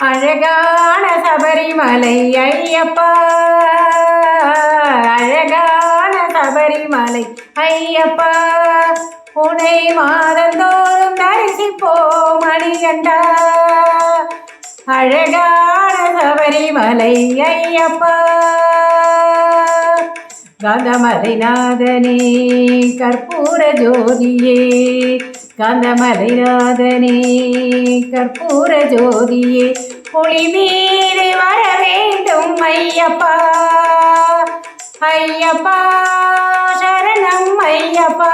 அழகான சபரிமலை ஐயப்பா, அழகான சபரிமலை ஐயப்பா, உனை மாதந்தோறும் தரிசிப்போம் மணிகண்டா. அழகான சபரிமலை ஐயப்பா, காந்தமலைநாதனே கற்பூர ஜோதியே, காந்தமலைநாதனே கற்பூர ஜோதியே, புலி மீது வர வேண்டும் ஐயப்பா, ஐயப்பா சரணம் ஐயப்பா,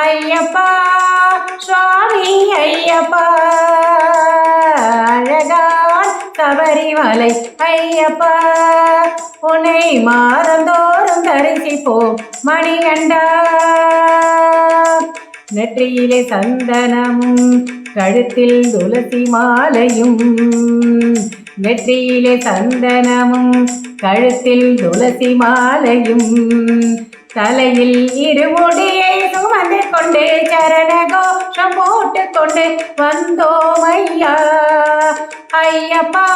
ஐயப்பா சுவாமி ஐயப்பா, அழகான் சபரிமலை ஐயப்பா, உன்னை மாதந்தோறும் தரிசிப்போம் மணிகண்டா. நெற்றியிலே சந்தனமும் கழுத்தில் துளசி மாலையும், நெற்றியிலே சந்தனமும் கழுத்தில் துளசி மாலையும், தலையில் இருமுடியை சுமந்து கொண்டு சரண கோஷம் போட்டுக்கொண்டு வந்தோம் ஐயா, ஐயப்பா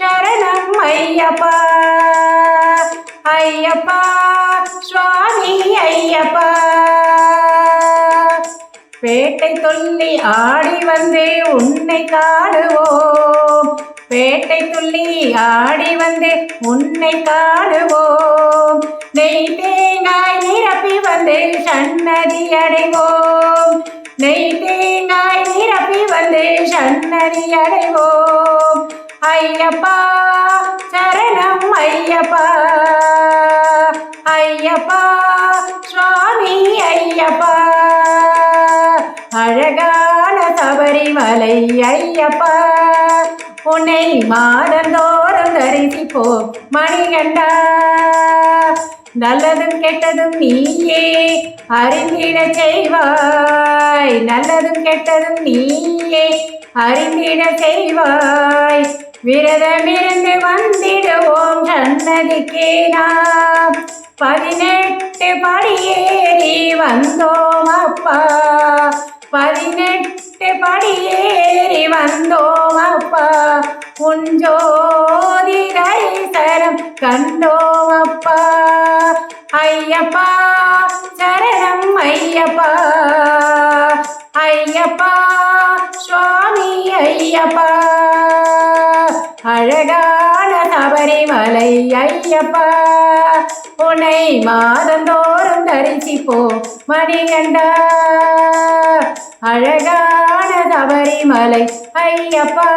சரணம் ஐயப்பா, ஐயப்பா சுவாமி ஐயப்பா. பேட்டை துள்ளி ஆடி வந்தே உன்னை காடுவோம், பேட்டை துள்ளி ஆடி வந்தே உன்னை காடுவோம், நெய் தேங்காய் நிரப்பி வந்து சன்னதி அடைவோம், நெய் தேங்காய் நிரப்பி வந்து சன்னதி அடைவோம், ஐயப்பா சரணம் ஐயப்பா, ஐயப்பா சுவாமி ஐயப்பா, அழகான சபரிமலை ஐயப்பா, உன்னை மாதந்தோறும் தரிசிப்போம் மணிகண்டா. நல்லதும் கெட்டதும் நீயே அறிந்திட செய்வாய், நல்லதும் கெட்டதும் நீயே அறிந்திட செய்வாய், விரதமிருந்து வந்திடுவோம் சன்னதிக்கே நாம், 18 படியேறி வந்தோம் அப்பா, 18 படியேறி வந்தோம் அப்பா, உன் ஜோதி தரிசனம் கண்டோம் அப்பா, ஐயப்பா சரணம் ஐயப்பா, ஐயப்பா சுவாமி ஐயப்பா, அழகான சபரிமலை ஐயப்பா, உன்னை மாதந்தோறும் தரிசிப்போம் மணிகண்டா. அழகான சபரிமலை ஐயப்பா.